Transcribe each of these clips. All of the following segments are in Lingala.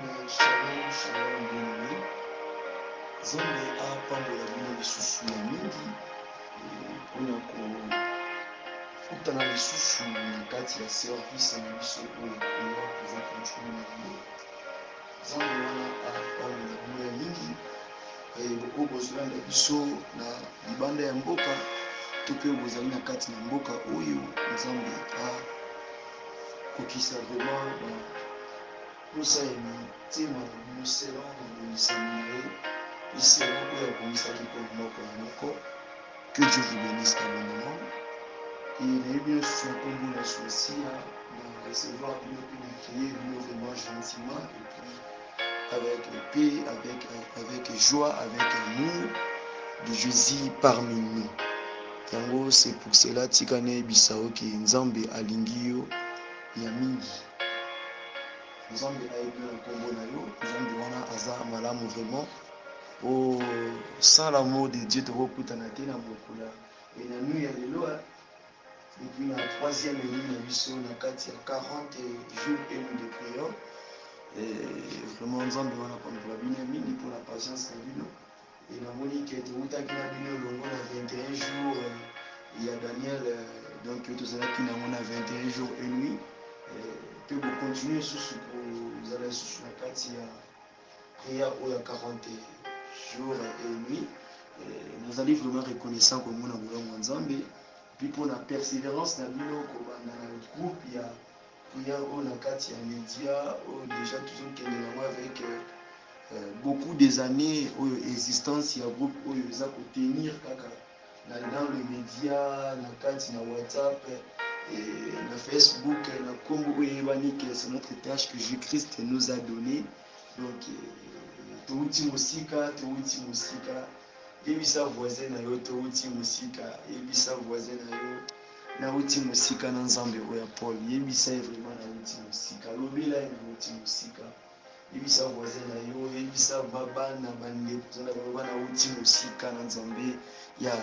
Shalom, shalom, bien-aimé. Nzambe apambola bino lisusu ya mingi mpona kofutana lisusu na kati ya service na biso oyo priere eza continue na yango. Nzambe wana apambola bino ya mingi oyo bozolanda biso na libanda ya mboka to mpe bozali na kati na mboka oyo Nzambe akokisa vraiment posa ya mitema na bino selon na bomisani na ye selon oyo abomisaki mpona moko na moko. Que Dieu vous bénisse abondamment. Et nayebi bino susu na nkombo na yesu masiya na recevoir bino mpe na accueillir bino vraiment gentiment et puis avec paix, avec joie, avec amour de Jésus parmi nous. Yango c'est pour cela tika nayebisa oke Nzambe alingi yo ya mingi. Nzambe ayebi yo na nkombo na yo. Nzambe wana aza malamu vraiment. Oh, sans l'amour de Dieu, tu vas te na mokula. Et la nuit, il y a des lois. Depuis la troisième nuit, il y a eu 40 jours et nuits de prière. Et vraiment, nous avons pour la bine pour la patience de Bino. Et la monique est où tu as Bino longo na 21 jours. Il y a Daniel, donc tu as 21 jours et nuits. Puis vous continuez sous vous allez sous la carte, il y a prière où il y a 40 jours et nuits. Nous allons vraiment reconnaissant comme nous avons Nzambe. Puis pour la persévérance, dans notre groupe, il y a prière où la carte, il y a médias, déjà toujours qu'il y avec beaucoup des années d'existence, il y a un groupe où ils ont tenir dans les médias, la carte, la WhatsApp, la Facebook, la Combo et c'est notre tâche que Jésus-Christ nous a donné. Donc, touti musika ebisa voisin na yo touti musika ebisa voisin na yo na uti musika na Nzambe oya Paul ebisa vraiment na uti musika lobela uti musika ebisa voisin na yo ebisa baba na bande kuzana baba na uti musika na Nzambe ya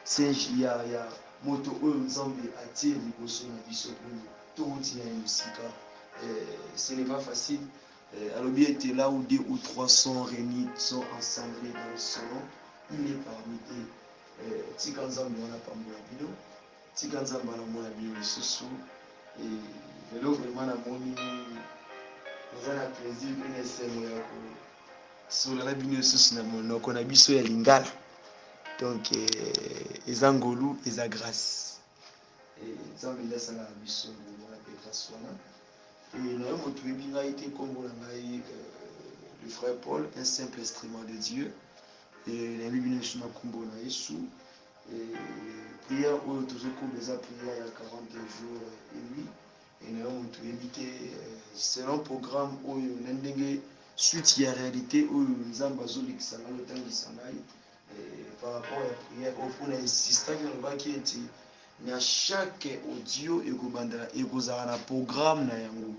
senji ya moto oyo Nzambe atie liboso na biso oyo touti na musika. Ce n'est pas facile. Alors bien était là où 2 ou 3 sont réunis, sont assemblés dans son nom, il est parmi eux. Tika Nzambe wana pambola bino, tika Nzambe wana mona bino lisusu. Et lelo vraiment na moni eza na plaisir une semo ya ko solala bino lisusu na monoko na biso ya lingala. Donc eza ngolu eza grâce. Et Nzambe ndasala biso wana pe grâce wana. Et nous avons été comme le frère Paul, un simple instrument de Dieu. Et nous avons été comme Jésus. Et prière où toujours comme les prières il y a 40 jours et nuits. Et nous avons été selon le programme où nous avons suite à la réalité où nous avons par rapport à la prière, on a insisté na chaque audio ekobandala ekozala na programme na yango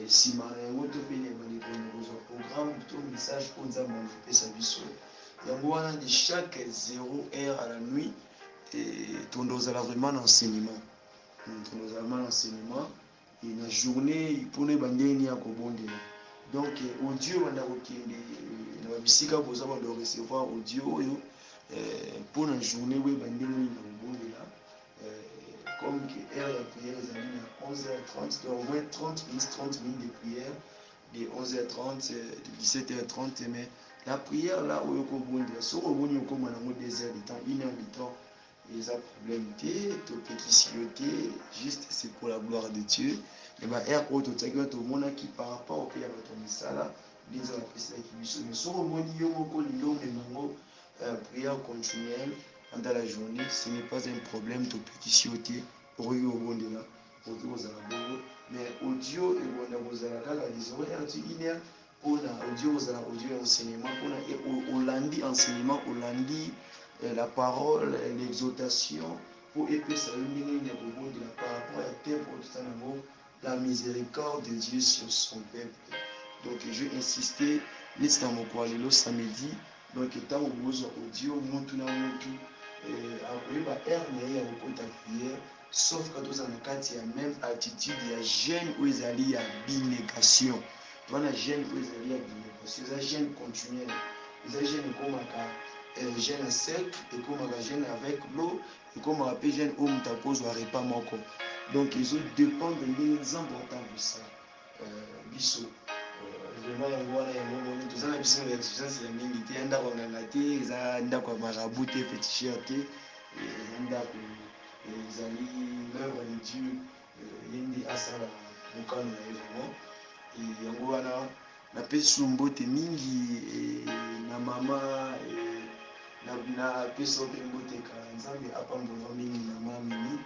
nsima na yango to mpe ekozwa programme to message mpo Nzambe akopesa biso yango wana de chaque 0 heure à la nuit tondozala vraiment na enseignement et na journée mpona ebandeli nini ya kobondela. Donc audio banda kokende na babisika boza banda recevoir audio oyo mpona journée oyo ebandeli nini na kobondela. Comme que heure de prière est à 11h30, donc au moins 30 minutes de prière, de 11h30, de 17h30, mais la prière là où il y a si on a comme 2 heures de temps, 1 heure de temps, il y a problème juste c'est pour la gloire de Dieu. Et bien, heure où tout le monde qui par rapport au pays à notre missala, les gens apprécient qui sont mais si on a prière continuelle dans la journée, ce n'est pas un problème de pétitionner pour y obondela mais audio et on a audio enseignement on lundi enseignement on lundi la parole l'exhortation pour épeler sa par rapport à thème la miséricorde de Dieu sur son peuple. Donc je vais insister dans mon coin samedi. Donc étant au audio mutu na mutu akoyeba heure na ye ya kokota prière sauf que toza na kati ya même attitude ya jeune oyo ezali ya binégation. wana gène oyo ezali ya bino parce que eza gène continuel, eza gène ekomaka gène sec, ekomaka gène avec l'eau, ekomaka mpe gène oyo moto akozwa repas moko. Donc ezodépendre ndenge nzambe otambwisa biso vraiment yango wana yango moni toza na biso na exigence ya mingi te, ya ndako nganga te, eza ndako ya marabout te, féticheur te, eza ndako ezali l'œuvre de Dieu ye nde asala mokano na ye vraiment. Yango wana napesi mbote mingi na mama napesa mpe mbote ka nzambe apambola mingi mama mini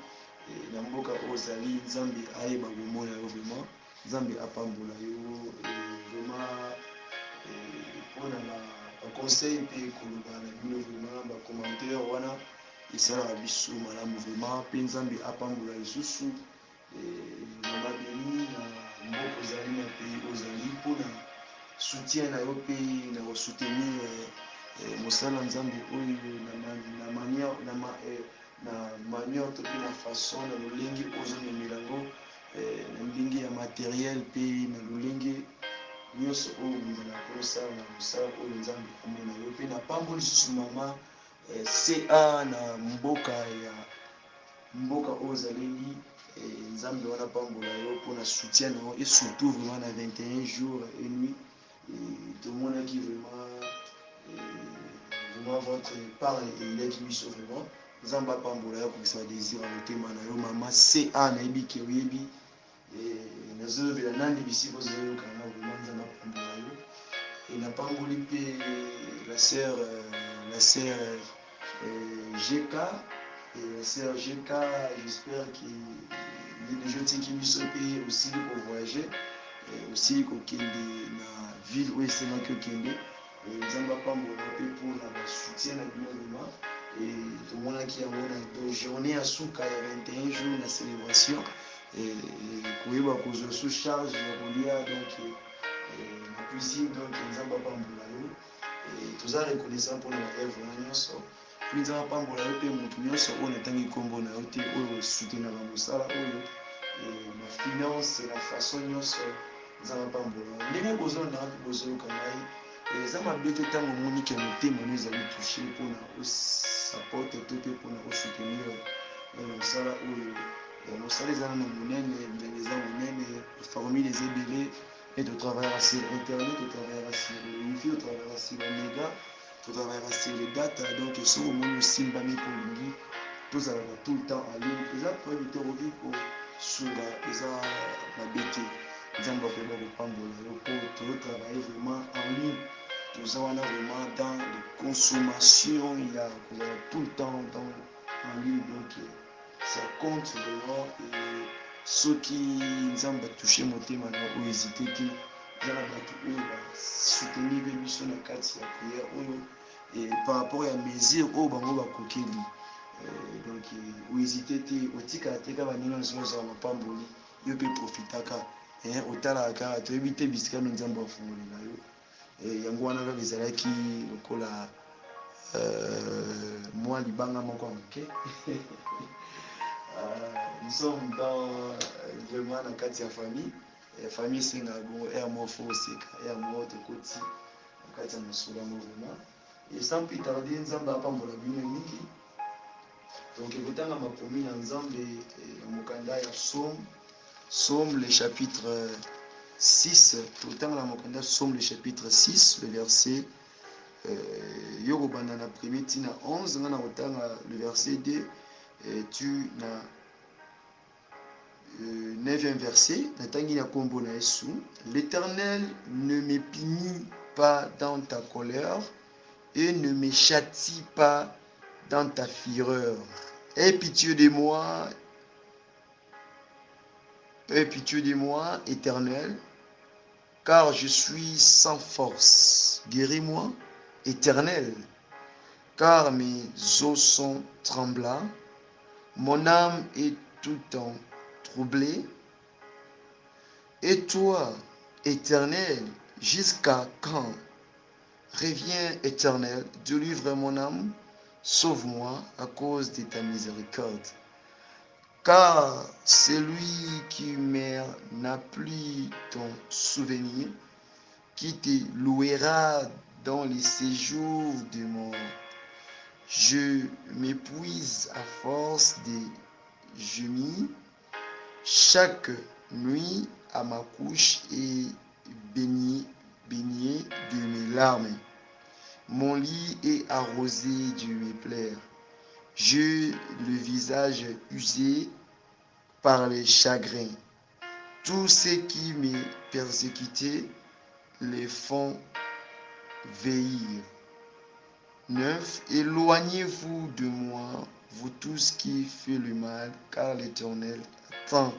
na mboka oyo ozali, nzambe ayeba komona yo vraiment, nzambe apambola yo vraiment mpona baconseil mpe koloba na bino vraiment bacommentaire wana esalaka biso malamu vraiment, mpe nzambe apambola lisusu mama beni na mboka ozali na pays ozali mpona soutien na yo mpe na kosoutenir mosala nzambe oyo na manière to mpe na façon na lolenge ozomemela yango na ndenge ya materiel mpe na lolenge nyonso oyo obundana kosala na mosala oyo nzambe amona yo mpe na pambo lisusu mama ca na mboka oyo ozaleli nzambe wana pambola yo mpona soutien na yo et surtout vraiment na 21 jours et nuit tomonaki vraiment votre parle eyaki biso vraiment, nzambe apambola yo kokisa badésir ya motema na yo mama ca nayebi ke oyebi nazolobela nani bisika ozoyokana vraiment nzambe apambola yo napamboli mpe la sœur GK, la sœur GK, j'espère que déjà otiki biso mpe osili kovoyage osili kokende na ville oyo esemaki okende, nzambe apambola mpe mpona basoutien na bino vraiment. Tomonaki yango na journée ya suka ya 21 jours na célébration koyeba kozwa so charge ya kolia donc na cuisine, donc nzambe apambola yo toza reconnaissant mpona baevre na nyonso, mpe nzambe apambola yo mpe motu nyonso oyo natangi nkombo na yo te oyo soutenaka mosala oyo na finance na façon nyonso, nzambe apambola yo ndenge bozolanda mpe bozoyoka ngai eza mabe te ntango omoniki ya motema no ezali touche mpona osapote to mpe mpona osoutenir mosala oyo mosala eza nano monene, ndenge eza monene, formule eza ebele et totravaillera sur internet, totravaillera sur wifi, totravaillera sur omega, totravaillera sur les data, donc soki omoni osimbami mpo olingi tozalaka tout le temps en ligne, eza koyebi te okoki kosunga eza mabe te, nzambe akoyeba kopambola yo mpo tozotravaille vraiment en ligne, toza wana vraiment dans les consommations ya kozala tout le temps en ligne, donc ça compte vraiment. Soki nzambe atouche motema na oyo hésite te, eza na bato oyo basoutenir mpe biso na kati ya prière oyo par rapport ya mesure oyo bango bakokeli, donc ohésite te, otikala te kaka baninga nyonso ozala mapamboli yo mpe profitaka otalaka kaka toyebi te bisika no nzambe afungolela yo yango wana kaka ezalaki lokola mwa libanga moko ya moke nous sommes dans vraiment na kati ya famille esengaka bongo ere moko fo oseka ere moko tokoti na kati ya mosolo yango vraiment et sans plus tarder nzambe apambola bino mingi. Donc ekotanga makomi na nzambe na mokanda ya Somme le chapitre 6, tokotanga na mokanda Somme le chapitre 6 le verset yokobanda na premier ntina 11 nga na kotanga le verset 2 tu na 9e verset, natangi na kombo na Yesu. L'Éternel ne me punit pas dans ta colère et ne me châtie pas dans ta fureur. Aie pitié de moi, Éternel, car je suis sans force. Guéris-moi, Éternel, car mes os sont tremblants. Mon âme est tout en troublée. Et toi, Éternel, jusqu'à quand? Reviens, Éternel, délivre mon âme, sauve-moi à cause de ta miséricorde. Car celui qui meurt n'a plus ton souvenir, qui te louera dans les séjours de mort. Je m'épuise à force de gémir chaque nuit à ma couche et baigné de mes larmes. Mon lit est arrosé de mes plaies. J'ai le visage usé par les chagrins. Tous ceux qui me persécutaient les font veillir. 9. Éloignez-vous de moi, vous tous qui faites le mal, car l'Éternel attend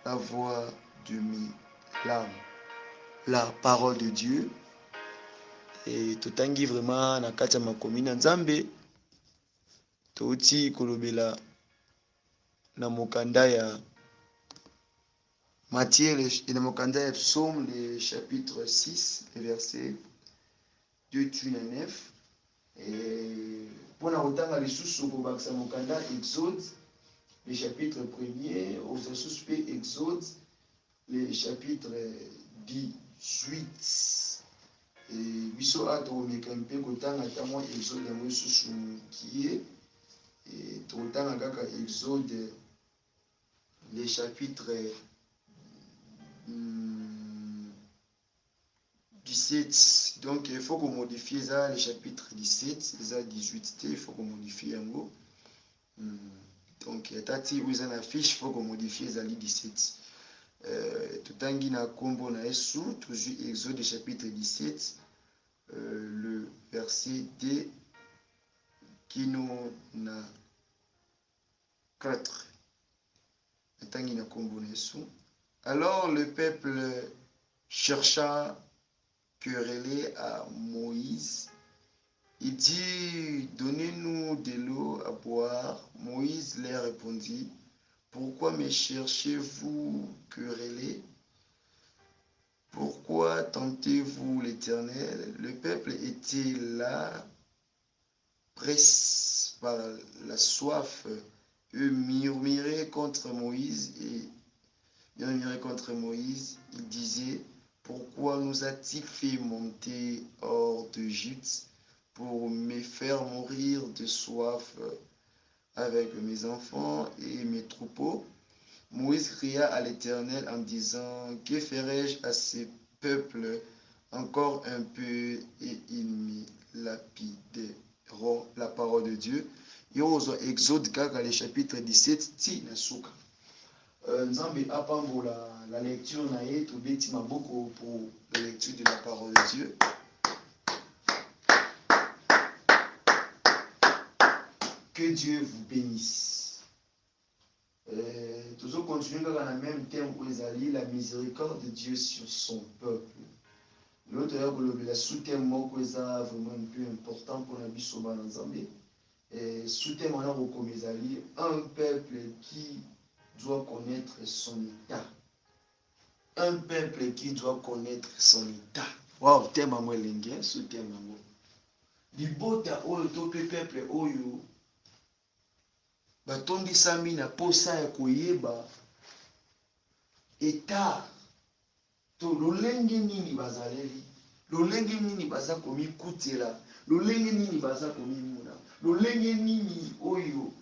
la voix de mes larmes. La parole de Dieu. Et totangi vraiment na kati ya makomi na Nzambe touti kolobela na mokanda ya Matthieu et na mokanda ya Psaume le chapitre 6 le verset 2 à 9. Et pour la kotanga lisusu kobakisa mokanda Exode le chapitre 1er au suspect Exode le chapitre 18. Et biso ato omeka mpe kotanga tamo Exode yango lisusu kie et totanga kaka Exode le chapitre 17. Donc il faut qu'on modifie ça le chapitre 17 ça 18 il faut qu'on modifie yango. Donc tati où ça affiche il faut qu'on modifie ça le 17. Totangi na kombo na Yesu toujours Exode chapitre 17 le verset 2 kino na 4. Totangi na kombo na Yesu. Alors le peuple chercha querelle à Moïse. Il dit, donnez-nous de l'eau à boire. Moïse leur répondit, pourquoi me cherchez-vous querelle? Pourquoi tentez-vous l'Éternel? Le peuple était là, pressé par la soif. Eux murmuraient contre Moïse et il disait, pourquoi nous a-t-il fait monter hors d'Égypte pour me faire mourir de soif avec mes enfants et mes troupeaux? Moïse cria à l'Éternel en disant, que ferai-je à ces peuples encore un peu et ils me lapideront? La parole de Dieu. Yozo Exode kaka le chapitre 17 ti na suka. Nzambe apambola la lecture na ye tobeti maboko pour la lecture de la parole de Dieu. Que Dieu vous bénisse. Toujours continuer dans le même thème où ils la miséricorde de Dieu sur son peuple. L'autre la sous-thème moko eza vraiment un peu important pour la bisoba na Nzambe. Sous-thème on a comme un peuple qui doit connaître son état. Un peuple qui doit connaître son état. Wow, thème à moi l'ingé, sous-thème à moi. Libota oyo to peuple oyo batondisami na posa ya koyeba état to lolenge nini bazaleli, lolenge nini baza komikutela, lolenge nini baza komimuna, lolenge nini oyo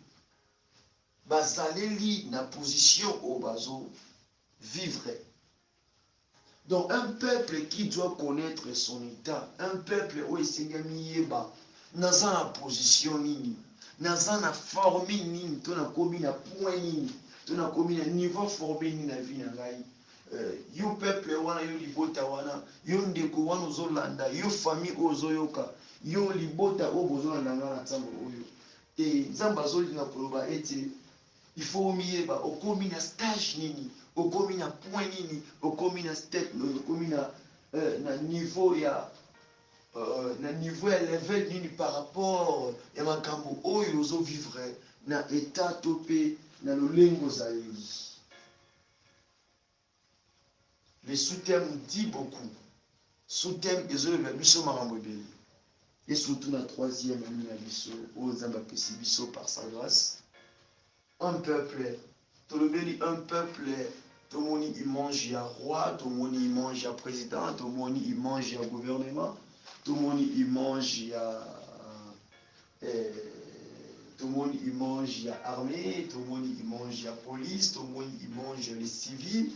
bazaleli na position oyo bazo vivre. Donc un peuple qui doit connaître son état, un peuple oyo esengami yeba naza na position nini, naza na forme nini, to na komi na point nini, to na komi na niveau formé nini na vie na ngai. Yo peuple wana, yo libota wana, yo ndeko wana ozolanda, yo famille ozoyoka, yo libota oyo bozolanda nga na ntango oyo. Et Nzambe azolinga koloba ete il faut miyeba okomi na stage nini, okomi na point nini, okomi na step, okomi na niveau ya na niveau ya level nini par rapport ya makambo oyo ozo vivre na état to pe na lolengo ozaleli. Le sous-thème dit beaucoup. Sous-thème ezoloba biso makambo ebele. Et surtout na troisième année na biso oyo Nzambe apesi biso par sa grâce. Un peuple, tolobeli un peuple tout le monde il mange à roi, tout le monde il mange à président, tout le monde il mange à gouvernement, tout le monde il mange à tout le monde il mange à armée, tout le monde il mange à police, tout le monde il mange les civils,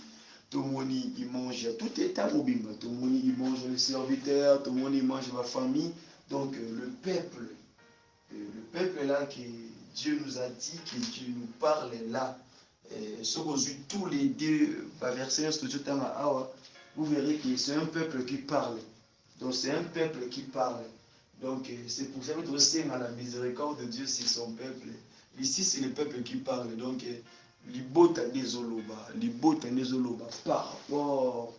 tout le monde il mange à tout état mobile, tout le monde il mange les serviteurs, tout le monde il mange la famille. Donc le peuple là que Dieu nous a dit, que Dieu nous parle là, ce qu'on suit tous les deux versets, vous verrez que c'est un peuple qui parle. Donc c'est un peuple qui parle. Donc c'est pour ça que c'est à la miséricorde de Dieu, c'est son peuple. Ici c'est le peuple qui parle. Donc libota nezoloba par rapport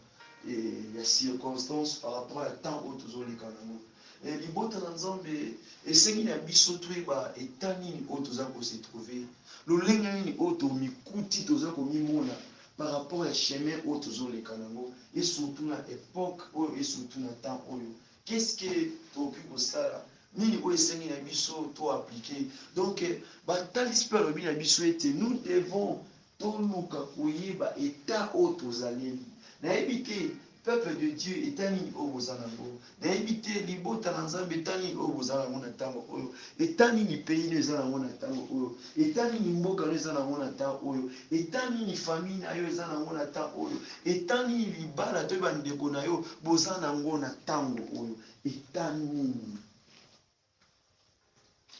à circonstances, par rapport à temps où tous les canaux. Et libota na nzambe esengi na biso toyeba eta nini oyo toza kose trouver lolenge nini oyo tomikuti toza komimona par rapport à chemin oyo tozoleka nango et surtout na époque oyo et surtout na temps oyo qu'est-ce que tokoki kosala nini oyo esengi na biso to appliquer. Donc batalisi mpe alobi na biso ete nous devons toluka koyeba eta oyo tozaleli. Nayebi te peuple de Dieu eta nini oyo boza nango, nayebi te libota na nzambe eta nini oyo boza nango na ntango oyo, eta nini pays no eza nango na ntango oyo, eta nini mboka no eza nango na ntango oyo, eta nini famille na yo eza nango na ntango oyo, eta nini libala to bandeko na yo boza nango na ntango oyo, eta nini.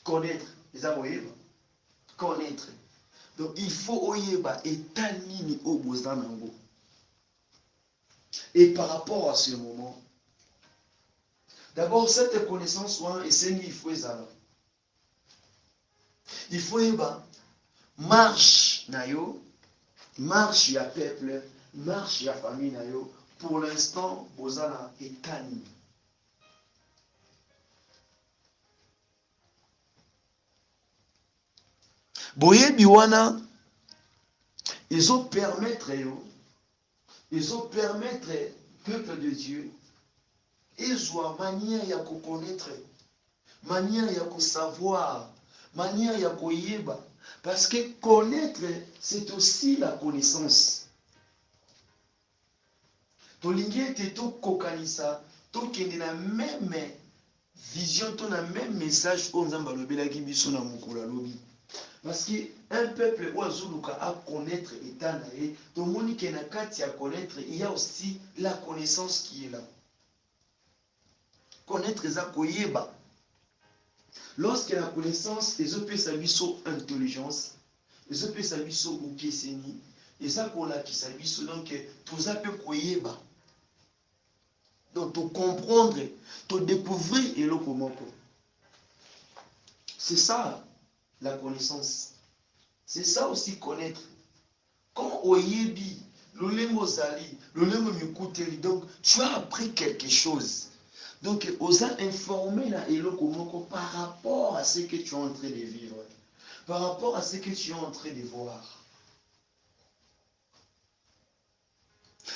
Connaître eza koyeba, connaître. Donc il faut oyeba eta nini oyo boza nango. Et par rapport à ce moment, d'abord cette connaissance soit il faut ezala. Il faut yeba marche na yo, marche ya peuple, marche ya famille na yo. Pour l'instant, bozana etani. Boyebi wana, ils ont permettre yo, ils ont permettre peuple de Dieu, ils ont manière ya connaître, manière ya savoir, manière ya koyeba. Parce que connaître, c'est aussi la connaissance. Tolingi ete to kokanisa, to kende na même vision, to na même message oyo Nzambe alobelaki biso na mokolo alobi. Parce que un peuple ou azuluka à connaître état na ye, tomoni ke na kati ya connaître, il y a aussi la connaissance qui est là. Connaître eza koyeba. Lorsque la connaissance ezopesa biso intelligence, ezopesa biso ukeseni, eza kolakisa biso donc toza pe koyeba. Donc to comprendre, to découvrir eloko moko. C'est ça la connaissance. C'est ça aussi connaître. Quand oyebi, lolemo zali, lolemo mikuteli, donc tu as appris quelque chose. Donc, osa informer na eloko moko par rapport à ce que tu es en train de vivre, par rapport à ce que tu es en train de voir.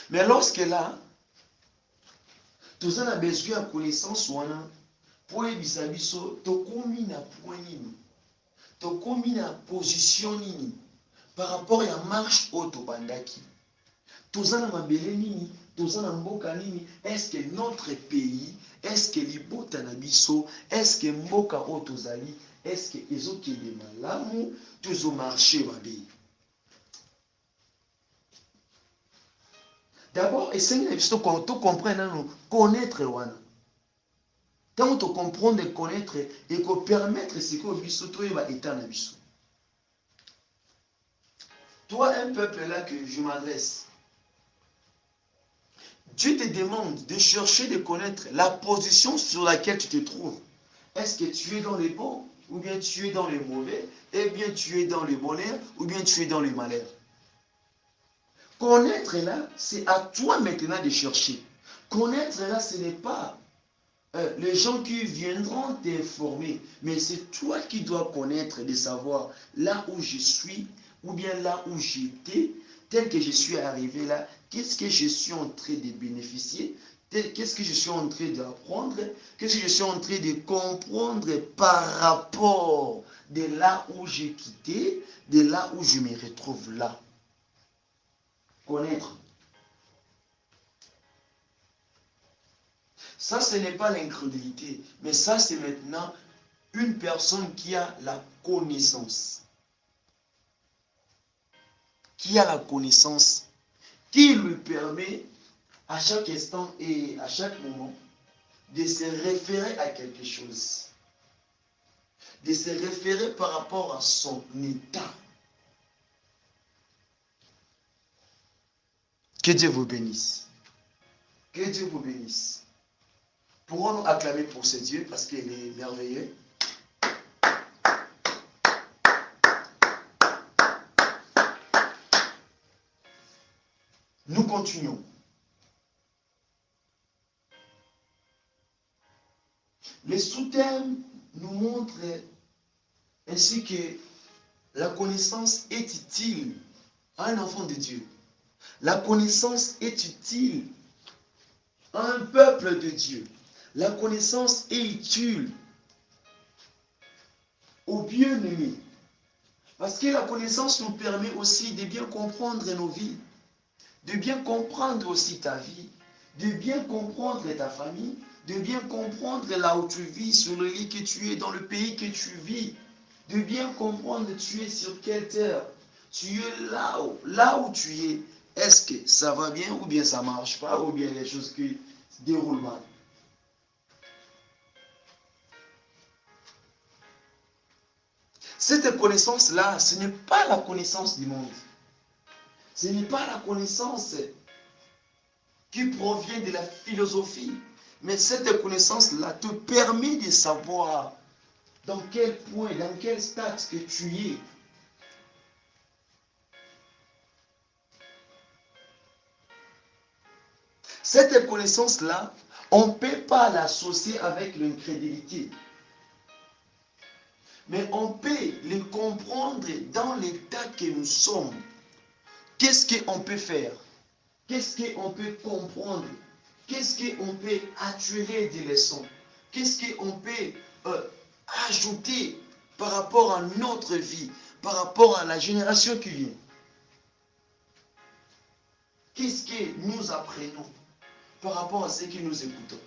Mais lorsque là, tu as besoin de connaissance, pour ebisa biso, to komi na point nini, to komi na position nini, par rapport à la marche auto bandaki. Toza na mabele nini, toza na mboka nini, est-ce que notre pays, est-ce que libota na biso, est-ce que mboka o tozali, est-ce que ezokende malamu, tozo marché mabe. D'abord, essayer de comprendre, connaître wana. Tant to comprendre et connaître et qu'on permettre ce que biso to eba état na biso. Toi, un peuple là que je m'adresse, Dieu te demande de chercher, de connaître la position sur laquelle tu te trouves. Est-ce que tu es dans les bons ou bien tu es dans les mauvais, et bien tu es dans le bonheur ou bien tu es dans le malheur. Connaître là, c'est à toi maintenant de chercher. Connaître là, ce n'est pas les gens qui viendront t'informer, mais c'est toi qui dois connaître, de savoir là où je suis ou bien là où j'étais, tel que je suis arrivé là, qu'est-ce que je suis en train de bénéficier, qu'est-ce que je suis en train d'apprendre, qu'est-ce que je suis en train de comprendre par rapport de là où j'ai quitté, de là où je me retrouve là. connaître. Ça, ce n'est pas l'incrédulité, mais ça, c'est maintenant une personne qui a la connaissance. Qui a la connaissance, qui lui permet à chaque instant et à chaque moment de se référer à quelque chose, de se référer par rapport à son état. Que Dieu vous bénisse. Que Dieu vous bénisse. Pourrons-nous acclamer pour ce Dieu parce qu'il est merveilleux? Nous continuons. Les sous-thèmes nous montrent ainsi que la connaissance est utile à un enfant de Dieu. La connaissance est utile à un peuple de Dieu. La connaissance est utile aux bien-aimés. Parce que la connaissance nous permet aussi de bien comprendre nos vies, de bien comprendre aussi ta vie, de bien comprendre ta famille, de bien comprendre là où tu vis, sur le lit que tu es, dans le pays que tu vis, de bien comprendre tu es sur quelle terre, tu es là où tu es. Est-ce que ça va bien ou bien ça ne marche pas ou bien les choses qui se déroulent mal? Cette connaissance-là, ce n'est pas la connaissance du monde. Ce n'est pas la connaissance qui provient de la philosophie. Mais cette connaissance-là te permet de savoir dans quel point, dans quel stade que tu es. Cette connaissance-là, on ne peut pas l'associer avec l'incrédulité. Mais on peut le comprendre dans l'état que nous sommes. Qu'est-ce qu'on peut faire? Qu'est-ce qu'on peut comprendre? Qu'est-ce qu'on peut attirer des leçons? Qu'est-ce qu'on peut ajouter par rapport à notre vie, par rapport à la génération qui vient? Qu'est-ce que nous apprenons par rapport à ce que nous écoutons?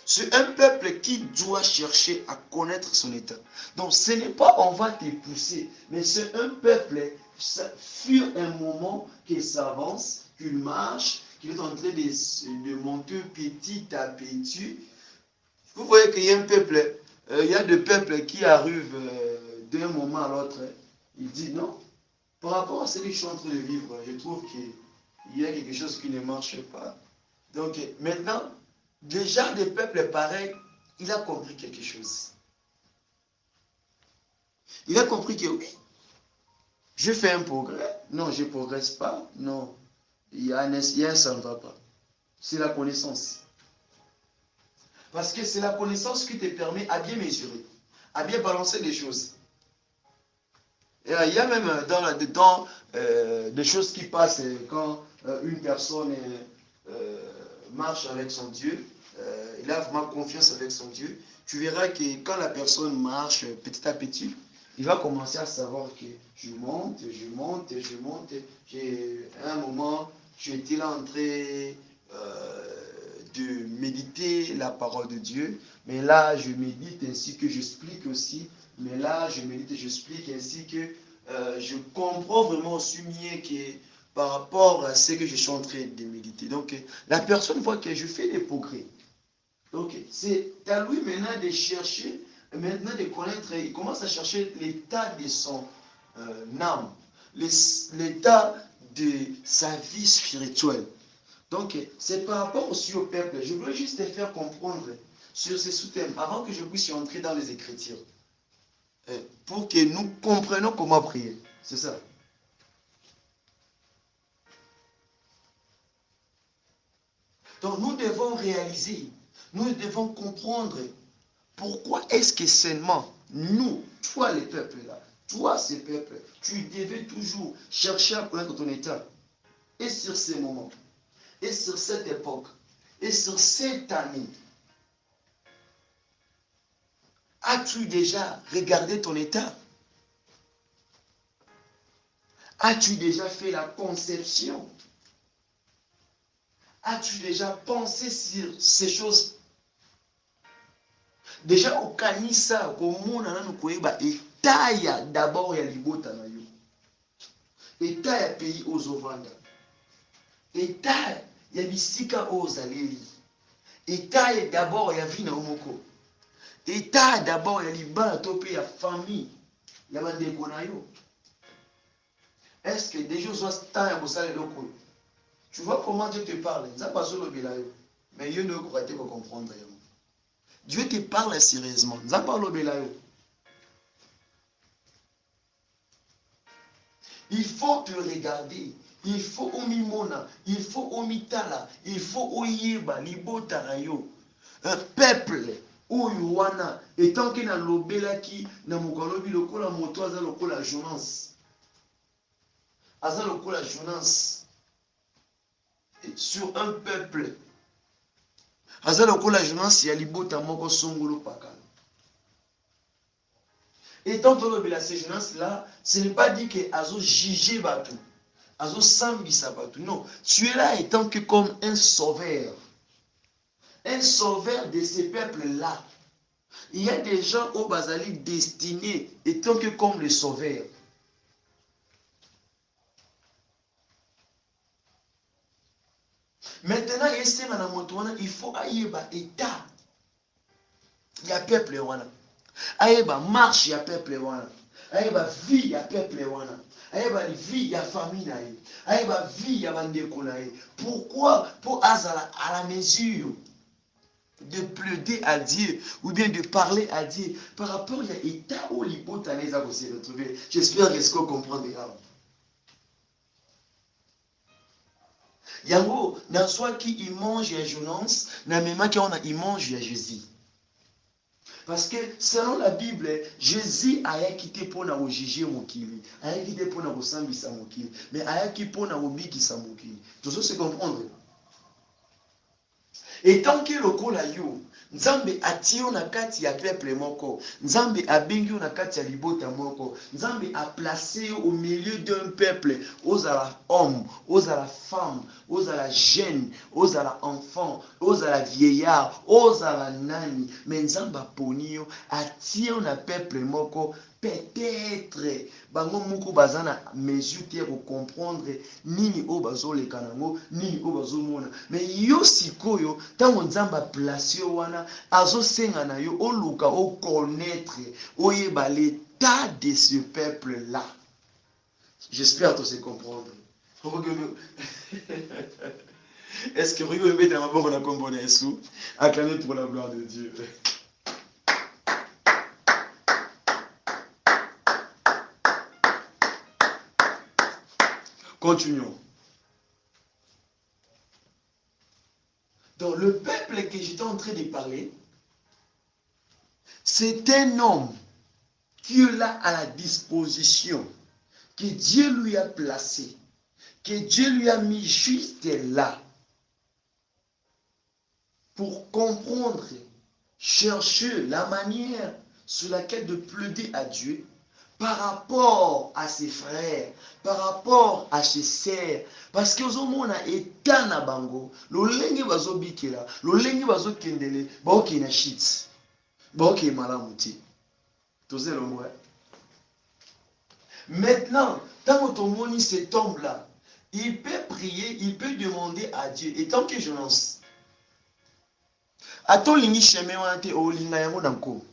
C'est un peuple qui doit chercher à connaître son état. Donc ce n'est pas on va te pousser, mais c'est un peuple, fur un moment qu'il s'avance, qu'il marche, qu'il est en train de monter petit à petit. Vous voyez qu'il y a un peuple, il y a des peuples qui arrivent d'un moment à l'autre. Il dit non, par rapport à ce que je suis en train de vivre, je trouve qu'il y a quelque chose qui ne marche pas. Donc maintenant, déjà des peuples pareils, il a compris quelque chose. Il a compris que oui, je fais un progrès. Non, je ne progresse pas. Non, il y a un ça ne va pas. C'est la connaissance. Parce que c'est la connaissance qui te permet à bien mesurer, à bien balancer des choses. Et il y a même dans des choses qui passent quand une personne marche avec son Dieu, il a vraiment confiance avec son Dieu. Tu verras que quand la personne marche petit à petit, il va commencer à savoir que je monte, je monte, je monte. À un moment, tu étais là en train de méditer la parole de Dieu, mais là, je médite ainsi que j'explique aussi. Mais là, je médite et j'explique ainsi que je comprends vraiment aussi mieux que par rapport à ce que je suis en train de méditer. Donc, la personne voit que je fais des progrès. Donc, c'est à lui maintenant de chercher, maintenant de connaître, il commence à chercher l'état de son âme, l'état de sa vie spirituelle. Donc, c'est par rapport aussi au peuple. Je veux juste te faire comprendre sur ces sous-thèmes avant que je puisse entrer dans les Écritures. Pour que nous comprenions comment prier. C'est ça. Donc nous devons réaliser, nous devons comprendre pourquoi est-ce que seulement nous, toi les peuples là, toi ces peuples, tu devais toujours chercher à connaître ton état. Et sur ces moments, et sur cette époque, et sur cette année, as-tu déjà regardé ton état? As-tu déjà fait la conception? As-tu déjà pensé sur ces choses? Déjà au kanisa komona nanu koyeba etaya d'abord ya libota na yo. État ya pays ozovanda. État ya bisika ozaleli. État d'abord ya vie na omoko. État d'abord ya libala to pe ya famille ya bandeko na yo. Est-ce que déjà soit temps ya kosala eloko? Tu vois comment Dieu te parle. Nzamba azolobela yo. Mais yo ne pourra te comprendre. Dieu te parle sérieusement. Nzamba alobela yo. Il faut te regarder. Il faut omimona. Il faut omitala. Il faut oyeba libota na yo. Un peuple oyo wana etant que na lobelaki na mokolobi lokola moto aza lokola Jonas. Aza lokola Jonas sur un peuple. Aza lokola Jonas ya libota moko songolo pakala. Et tant que l'obéla ces Jonas là, ce n'est pas dit que azo juger batou. Azo sambisa batou. Non, tu es là étant que comme un sauveur. Un sauveur de ces peuples-là. Il y a des gens au Bazali destinés étant que comme les sauveurs. Maintenant, il faut aïeba état. Il y a peuple wana. Aïeba marche, il y a peuple wana. Aïeba vie, il y a peuple wana. Aïeba vie, il y a famille naïe. Aïeba vie, il y a bandeko naïe. Pourquoi? Pour Azala à la mesure de plaider à Dieu ou bien de parler à Dieu par rapport à l'état où l'hypothèse a se retrouver. J'espère que ce qu'on comprend bien. Yango, dans soit qui il mange à Jonas, dans même qui on a il mange à Jésus. Parce que selon la Bible, Jésus a quitté pour na juger mokili, a quitté pour na sambisa mokili, mais a quitté pour na obikisa mokili. Tout ça c'est comprendre. Et tant que le kola yo, Nzambe atio na kati ya peuple moko, Nzambe abengi na kati ya libota moko, Nzambe a placé au milieu d'un peuple, aux à la homme, aux à la femme, aux à la jeune, aux à la enfant, aux à la vieillard, aux à la nani, mais Nzambe ponio atio na peuple moko. Peut-être bango moko bazana mesure te ko comprendre nini o bazole kanango nini o bazomona mais yo sikoyo tango Nzamba place yo wana azo senga na yo oluka o connaître oyeba l'état de ce peuple là. J'espère que tu sais comprendre. Est-ce que vous mettez ma bonne à comprendre sous acclamer pour la gloire de Dieu. Continuons. Donc le peuple que j'étais en train de parler, c'est un homme Dieu l'a à la disposition, que Dieu lui a placé, que Dieu lui a mis juste là pour comprendre, chercher la manière sur laquelle de plaider à Dieu par rapport à ses frères, par rapport à ses sœurs. Parce que ozomona état na bango, lolenge bazobikela, lolenge bazokendele, baoke na shit, baoke malamu te. Toze longwe. Maintenant, tant que ton moni cet homme-là, il peut prier, il peut demander à Dieu. Et tant que je lance, ato lingi chemin wante o linga yango nanko.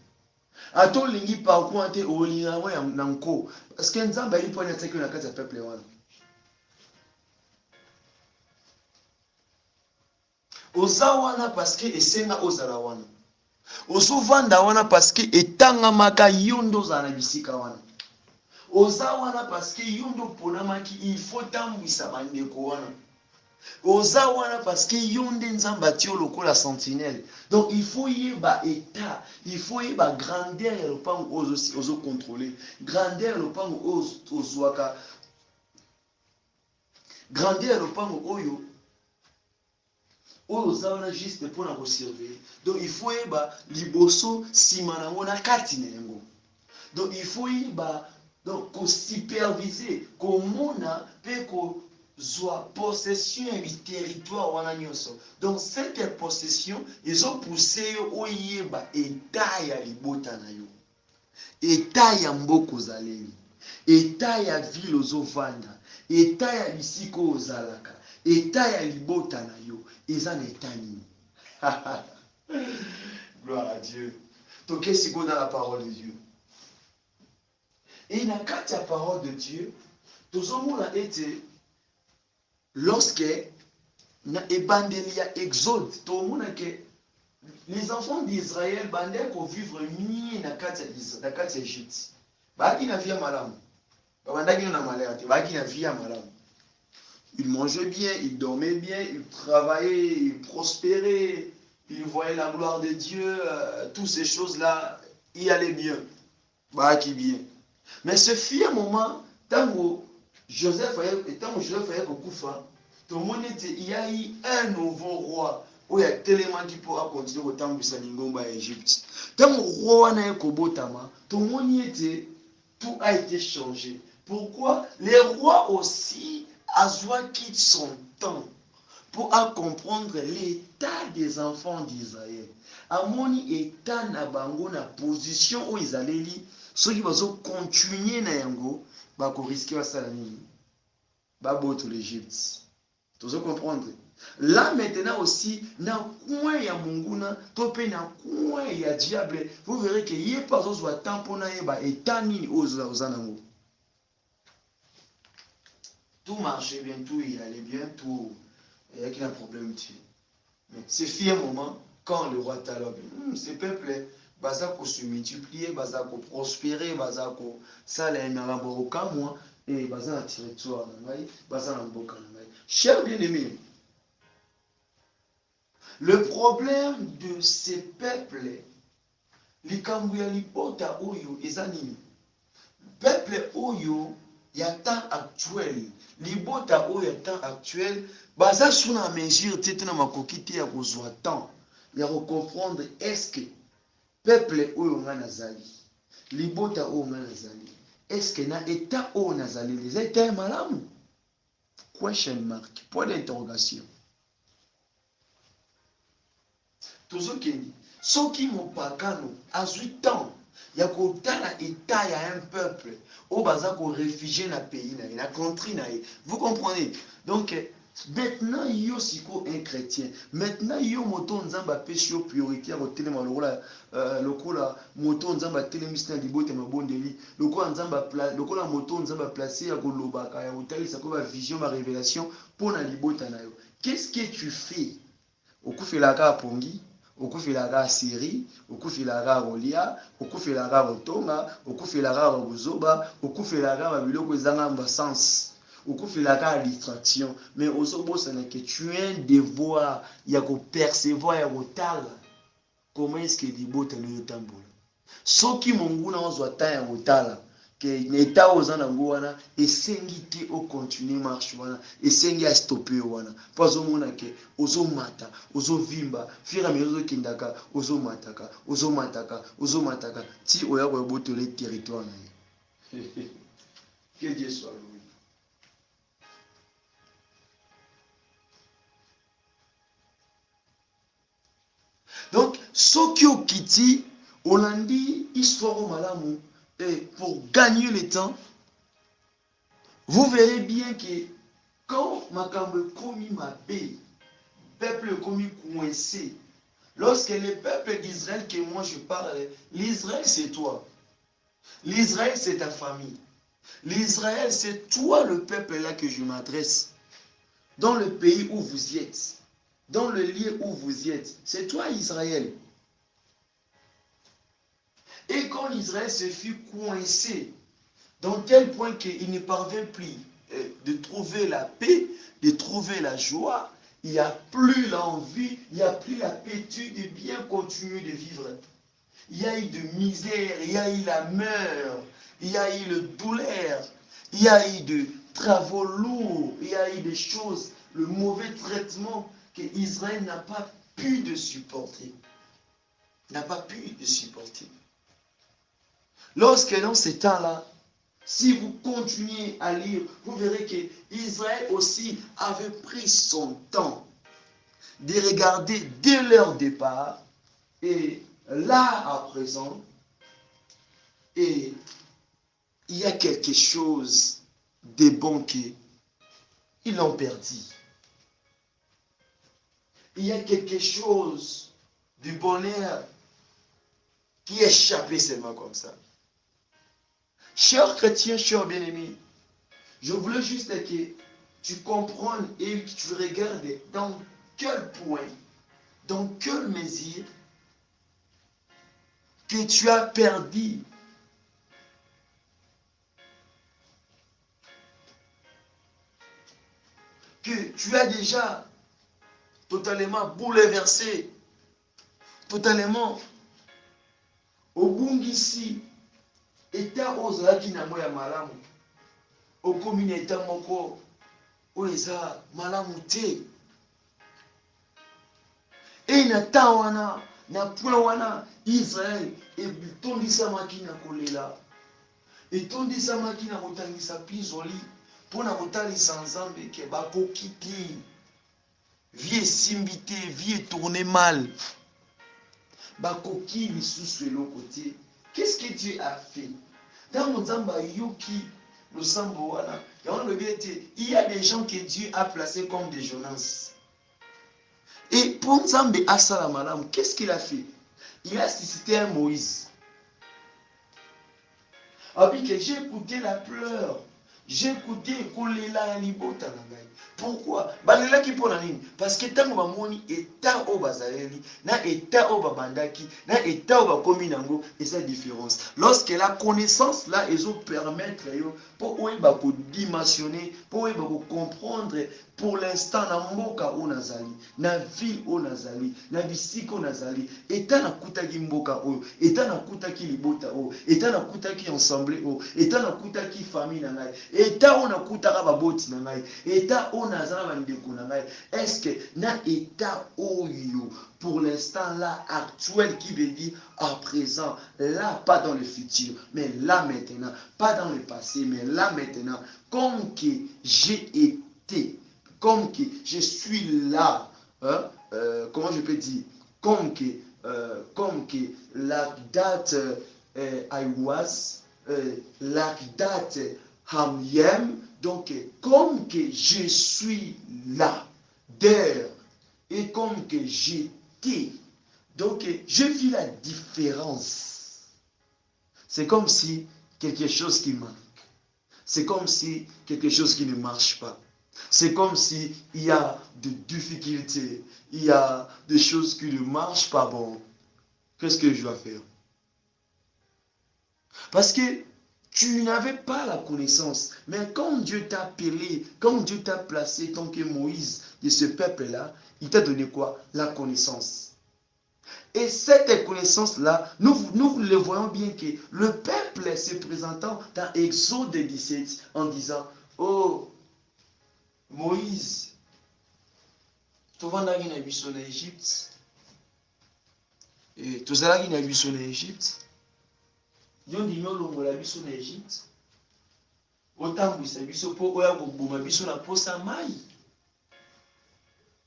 Ato lingi parcours wante o linga yango nanko. Parce que Nzamba il peut y attaquer na kati ya peuple wana. Oza wana parce que esenga ozala wana. Ozovanda wana parce que etanga maka yondo za na bisika wana. Oza wana parce que yondo ponamaki il faut tambwisa bandeko wana. Oza wana parce que yonde Nzamba tio lokola sentinelle. Donc il faut y ba état, il faut y ba grandeur ya lopango ozo contrôler. Grandeur ya lopango ozwaka. Grandeur ya lopango oyo oza wana juste pour na surveiller. Donc il faut y ba liboso sima nango na kati na yango. Donc il faut y ba Donc, superviser, comment on a soit possession du territoire wana nyonso. Donc cette possession, ils ont poussé au yeba état ya libota na yo. État ya mboko ozaleli. État ya ville ozovanda. État ya bisiko ozalaka. État ya libota na yo. Eza na état nini? Gloire à Dieu. Donc qu'est-ce qu'on a la parole de Dieu? Et na kati ya parole de Dieu, tozomona ete lorsque na ebandeli ya Exode, tomona ke les enfants d'Israël bandait ko vivre mie na kati ya Egypte. Baki na via malamu. Babandaki na malaya te, baki na via malamu. Ils mangeaient bien, ils dormaient bien, ils travaillaient, ils prospéraient, ils voyaient la gloire de Dieu, toutes ces choses-là, y allaient bien. Baki bien. Mais ce fut un moment, tant que Joseph avait Kokufa, tout le monde était, il y a eu un nouveau roi, où il y a tellement qui pourra continuer au temps de Saningomba à Égypte. Tant que le roi n'a pas Kobotama, tout le monde était, tout a été changé. Pourquoi? Les rois aussi, Azwa quitte son temps pour comprendre l'état des enfants d'Israël. Amoni état na bango na position où ils allaient li, ceux qui vont continuer na yango, ba ko risquer basala nini? Ba boto l'Égypte. Tu veux comprendre? Là maintenant aussi, na coin ya munguna, tope na coin ya diable, vous verrez que yé pas zo tampona ye ba état nini ozanango. Tout marchait bien, tout il allait bien, tout. Il n'y a aucun problème. Mais c'est fait un moment, quand le roi Talon, ces peuples, bazako se multiplier, bazako prospérer, bazako ça les n'araboroka moi et bazan territoire nangai, bazan amboka nangai. Chers bien-aimés, le problème de ces peuples, les Kambuya Lipota Oyo et Zanini, peuple Oyo, il y a temps actuel, Libota Oyo, il y a temps actuel, baza sous la mesure, tu na makokiti ya kozwa temps, ya comprendre est-ce que peuple Oyo nga nazali, Libota Oyo nga nazali, est-ce que na état Oyo nazali, les états malamu? Question mark, point d'interrogation. Tozokendi, soki mopakano azwi temps ya kotala état ya un peuple oyo baza koréfugie na pays na ye na country na ye, vous comprenez? Donc maintenant yo siko un chrétien, maintenant yo moto nzambe apesi yo priorité ya kotelema lokola moto nzambe atelemisi na libota mabondeli, lokola moto nzambe aplace ya kolobaka ya kotalisa ko bavision barévélation mpo na libota na yo. Qu'est-ce que tu fais? Okufelaka pongi, okufelaka siri, okufelaka rolia, okufelaka rotonga, okufelaka robuzoba, okufelaka babiloko ezanga mbasens, okufelaka distraction. Mais ozobosana que tu as un devoir ya kopercevoir ya kotala comment est-ce que libota no yotambola. Soki monguna ozwa ta ya kotala que n'état aux nango wana esengi te o continuer marche wana esengi a stopper wana po azomona ke ozomata ozovimba fira mais ozokindaka ozomataka ti oya kobotola territoire na ye. Que Dieu soit loué. Donc soki okiti olandi histoire malamu et pour gagner le temps, vous verrez bien que quand makambo komi mabe, peuple komi coincé, lorsque le peuple d'Israël que moi je parle, l'Israël c'est toi, l'Israël c'est ta famille, l'Israël c'est toi le peuple là que je m'adresse, dans le pays où vous y êtes, dans le lieu où vous y êtes, c'est toi Israël. Et quand l'Israël se fut coincé, dans tel point qu'il ne parvient plus de trouver la paix, de trouver la joie, il n'y a plus l'envie, il n'y a plus l'appétit de bien continuer de vivre. Il y a eu de misère, il y a eu la mort, il y a eu le douleur, il y a eu de travaux lourds, il y a eu des choses, le mauvais traitement que Israël n'a pas pu de supporter. N'a pas pu de supporter. Lorsque dans ces temps-là, Si vous continuez à lire, vous verrez que Israël aussi avait pris son temps de regarder dès leur départ et là à présent, et il y a quelque chose de bon qu'ils l'ont perdu. Il y a quelque chose du bonheur qui échappait seulement comme ça. Chers chrétiens, chers bien-aimés, je voulais juste que tu comprennes et que tu regardes dans quel point, dans quelle mesure que tu as perdu. Que tu as déjà totalement bouleversé, totalement obungisi état ozalaki na mo ya malamu okomi na état moko oyo eza malamu te. E na temps wana na point wana Israël etondisamaki na kolela, etondisamaki na kotangisa pizoli mpo na kotalisa Nzambe ke bakoki te, vie esimbi te, vie etourne mal, bakoki lisusu eloko te. Qu'est-ce que Dieu a fait? Ntango Nzambe ayoki losambo wana yango lobi ete il y a des gens que Dieu a placés comme des Jonas. Et pour Nzambe asala malamu, qu'est-ce qu'il a fait? Il a suscité un Moïse. Abi que j'ai écouté la pleure, j'ai écouté kolela ya libota na ngai. Pourquoi? Balelaki mpona nini? Parce que ntango bamoni état oyo bazaleli na état oyo babandaki na état oyo bakomi nango eza différence. Lorsque la connaissance là ezopermettre yo mpo oyeba kodimensionner, mpo oyeba kocomprendre pour l'instant na mboka oyo nazali, na ville oyo nazali, na bisika oyo nazali, état nakutaki mboka oyo, état nakutaki libota oyo, état nakutaki ensemble oyo, état nakutaki famille na ngai, état oyo nakutaka baboti na ngai, état oyo nazala bandeko na ngai. Est-ce que na état oyo pour l'instant là actuel qui veut dire à présent, là pas dans le futur, mais là maintenant, pas dans le passé, mais là maintenant, comme que j'ai été, comme que je suis là, hein, comment je peux dire, comme que la date I was, la date I am, donc comme que je suis là, there, et comme que j'étais, donc je vis la différence. C'est comme si quelque chose qui manque, c'est comme si quelque chose qui ne marche pas. C'est comme s'il y a des difficultés, il y a des choses qui ne marchent pas. Bon, qu'est-ce que je dois faire? Parce que tu n'avais pas la connaissance. Mais quand Dieu t'a appelé, quand Dieu t'a placé tant que Moïse de ce peuple-là, il t'a donné quoi? La connaissance. Et cette connaissance-là, nous le voyons bien que le peuple se présentant dans Exode 17 en disant, oh, Moïse, tovandaki na biso na Égypte, tozalaki na biso na Égypte, yo ndimi olongola biso na Égypte, otambwisa biso mpo oya koboma biso na posa mai,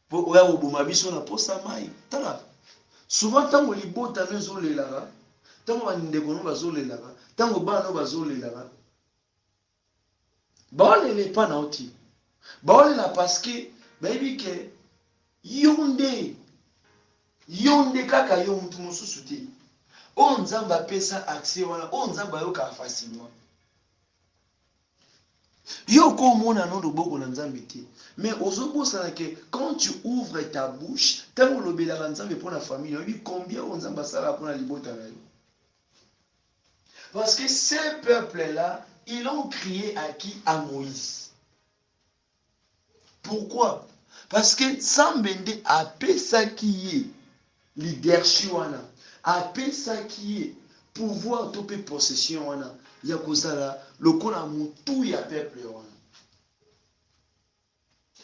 mpo oya koboma biso na posa mai. Tala, souvent ntango libota no ezolelaka, ntango bandeko no bazolelaka, ntango bana no bazolelaka, baolela epa na oti, baolela parce que bayebi ke yo nde kaka yo mutu mosusu te oyo Nzambe apesa accès wana, oyo Nzambe ayokaka facilement. Yo komona no loboko na Nzambe te, mais ozobosana ke quand tu ouvres ta bouche, ntango olobelaka Nzambe mpo na famille oyebi combien oyo Nzambe asalaka mpo na libota na yo. Parce que ces peuples-là, ils ont crié à qui? À Moïse. Pourquoi? Parce que Nzambe nde apesaki ye leadership wana, apesaki ye pouvoir to pe possession wana ya kozala lokola mutu ya peuple wana.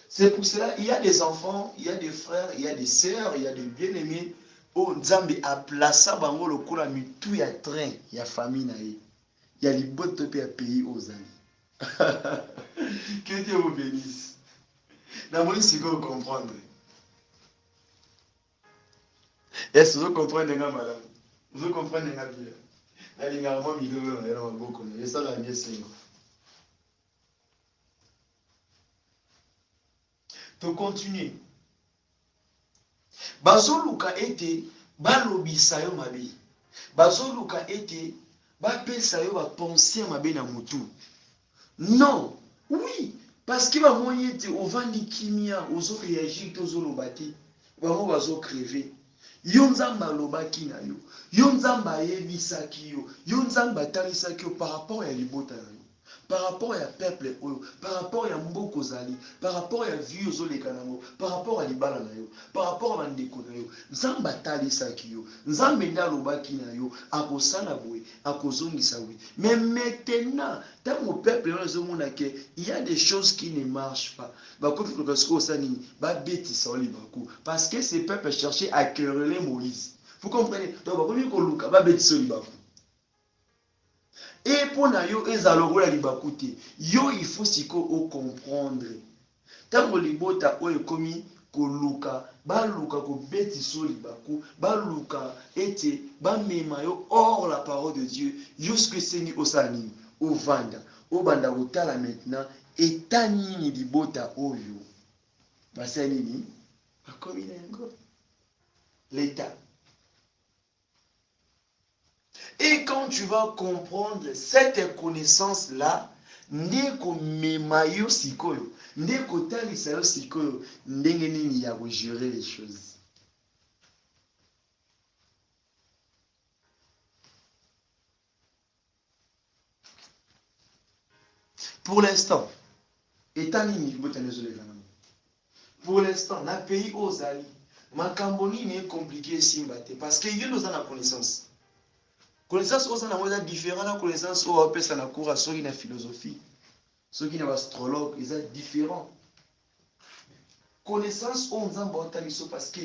C'est pour cela il y a des enfants, il y a des frères, il y a des sœurs, il y a des bien-aimés où Nzambe a placé bango lokola mutu ya train ya famille na ye. Il y a les bottes de pays aux amis. Que Dieu vous bénisse. Dans mon si vous comprendre. Est-ce que vous comprenez les gars, madame? Vous comprenez les gars bien? Les gars, moi, je vais beaucoup. Et ça, la mienne, c'est. To continuer. Bazoluka ete balobisa yo mabe. Bazoluka ete bapesa yo bapenser mabe na mutu. Non. Oui. Parce que bamoni ete ovandi kimia ozo réagir tozoloba te. Bango bazo crever. Yo nzambe alobaki na yo. Yo nzambe ayebisaki yo. Yo nzambe atalisaki yo par rapport ya libota na yo. Par rapport à peuple, par rapport à Mboko Zali, par rapport à vie aux Olekanamo, par rapport à Libala Nayo, par rapport à Mandeko Nayo, Nzamba Tali Sakio, Nzambenda Lobaki Nayo, Akosana Boui, Akozongi Saoui. Mais maintenant, tant mon peuple, il y a des choses qui ne marchent pas. Parce que ces peuples cherchaient à quereller Moïse. Vous comprenez? Donc, et pour na yo ezalongo la libakute yo il faut siko o comprendre tango libota o ekomi koluka baluka ko betiso libaku baluka ete bamema yo hors la parole de Dieu jusque sengi osani ovanda obanda kotala maintenant eta nini libota oyo basali nini bakomi na yango l'état. Et quand tu vas comprendre cette connaissance-là, ndeko memayo sikoyo, ndeko talisa yo sikoyo, ndenge nini ya gérer les choses. Pour l'instant, état nini pour l'instant, na pays aux alliés, makambo nini est compliqué simbate parce que yo nous en a connaissance. Connaissance aux en différent la connaissance au pesa na cours à soki na philosophie. Ceux qui sont astrologues, ils sont différents. Connaissance au nzamba otaliso parce que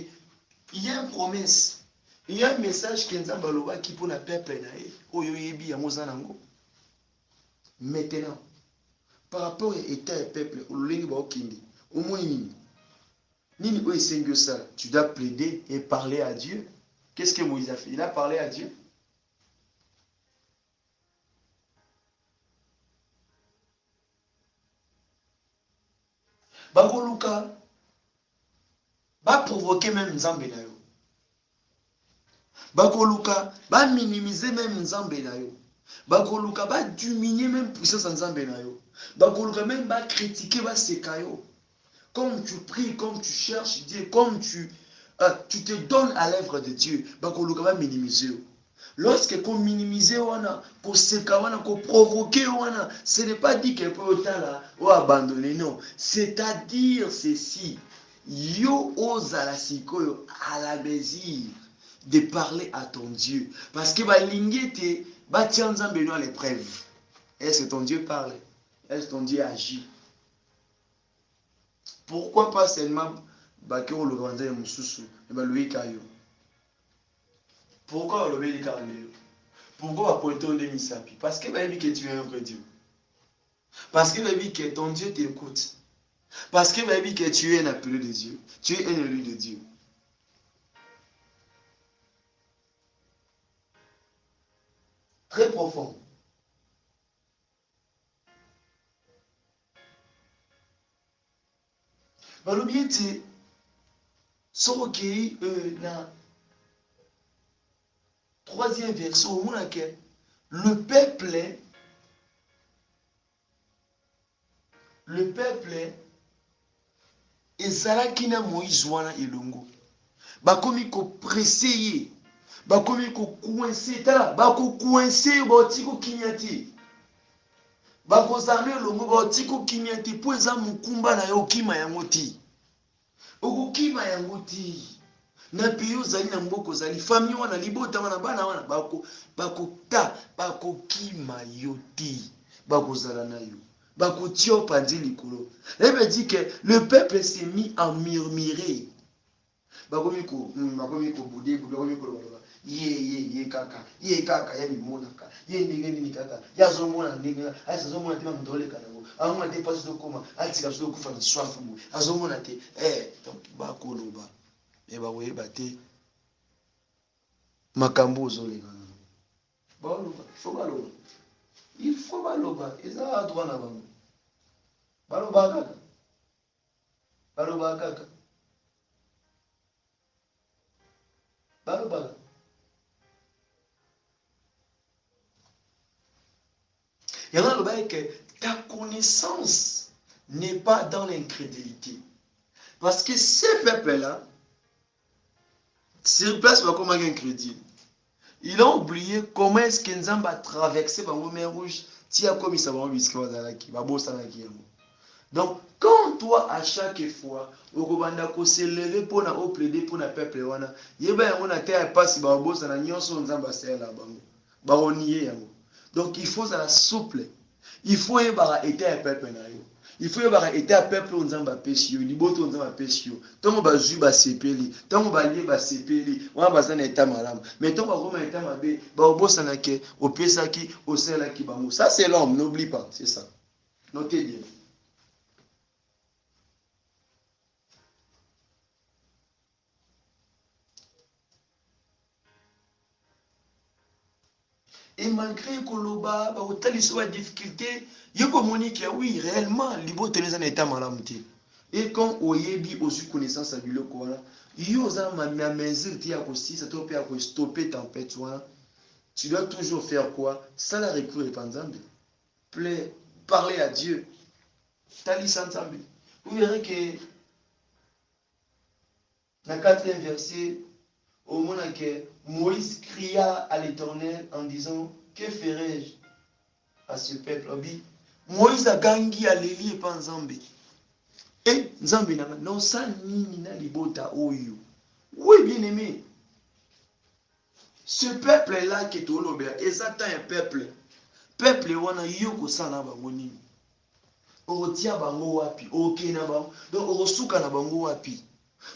il y a une promesse. Il y a un message que nzamba loba qui pour la peuple na e oyo yebi ya mozanango. Maintenant, par rapport à état et peuple, ololengi ba okindi. Au moins nini? Nini o esengo ça? Tu dois plaider et parler à Dieu. Qu'est-ce que Moïse a fait? Il a parlé à Dieu. Bakoluka ba provoquer même nzambe na yo. Bakoluka ba minimiser même nzambe na yo. Bakoluka ba diminuer même puissance nzambe na yo. Bakoluka même ba critiquer ba sekayo. Comme tu pries, comme tu cherches Dieu, comme tu te donnes à l'œuvre de Dieu, bakoluka ba minimiser. Lorsque qu'on minimise wana, qu'on seka wana, qu'on provoque wana, ce n'est pas dit qu'elle peut autant là ou abandonner, non. C'est-à-dire ceci, yo ozala sikoyo à la mesure de parler à ton Dieu, parce que ba lingete ba tianza beno à l'épreuve. Est-ce que ton Dieu parle? Est-ce que ton Dieu agit? Pourquoi pas seulement bakero le grand mususu et ba lui kayo? Pourquoi on le dit? Pourquoi on peut des misapi? Parce que la vie que tu es un vrai Dieu. Parce que la vie que ton Dieu t'écoute. Parce que la vie que tu es un appelé de Dieu. Tu es un élu de Dieu. Très profond. Mais l'objet c'est ce dans troisième verset au moment laquelle le peuple ezalaki na Moïse wana elongo bakomi ko presser bakomi ko coincer tala bako coincer botiko kinyati bakozana elongo botiko kinyati po eza mukumba na yo kima yango ti okokima yango ti na pays ozali na mboka ozali famille wana libota wana bana wana bakokima yo ti bakozala na yo bakotia opanzi likolo. Elle veut dire que le peuple s'est mis à murmurer. ye kaka ya mimonaka ye ndenge nini kaka ya azomona ndenge azomona te bamutu oleka nango azomona te mpasi tokoma atika biso tokufa na swafu boye azomona te donc bakoloba me bakoyeba te makambo ozolenga nango baloba il faut baloba eza droit na bango baloba kaka Il y en a le que ta connaissance n'est pas dans l'incrédulité. Parce que ces peuples-là, sur place, comment incrédule. Ils ont oublié comment est-ce que Nzamba a traversé par la mer rouge. Tia comme ça va donc, quand toi, à chaque fois, au s'élever pour plaider pour le peuple, on a été pas si babosa na nyonso Nzamba c'est là donc il faut ça souple. Il faut y avoir été un peuple na yo. Il faut y avoir été un peuple Nzamba pesio, liboto Nzamba pesio. Tant ba zu ba sepeli, tant ba lié ba sepeli, on ba ça na état malam. Mais tant ba roma état mabe, ba obosa na ke, au pesaki, au sela ki bango. Ça c'est l'homme, n'oublie pas, c'est ça. Notez bien. Et malgré Koloba, autant il soit difficulté, il y a comme oui, réellement, l'Ibo tenait un état malamté. Et quand Oyebi a eu connaissance à l'île Koala, il y a ma mesure qui a aussi, ça t'a fait stopper tempête. Tu dois toujours faire quoi? Ça la recourir par exemple. Parler à Dieu. Tali Sansambi. Vous verrez que dans le 4e verset, au moment que Moïse cria à l'Éternel en disant, que ferai-je à ce peuple? Moïse a gagné à l'élie et pas Nzambe. Et Nzambe n'a non ça ni na libota oyo. Oui, bien aimé. Ce peuple-là qui est au Lobert, exactement un peuple. Peuple wana yoko sana bango nini. Orotia bango wapi, okena bango. Donc orosuka na bango wapi.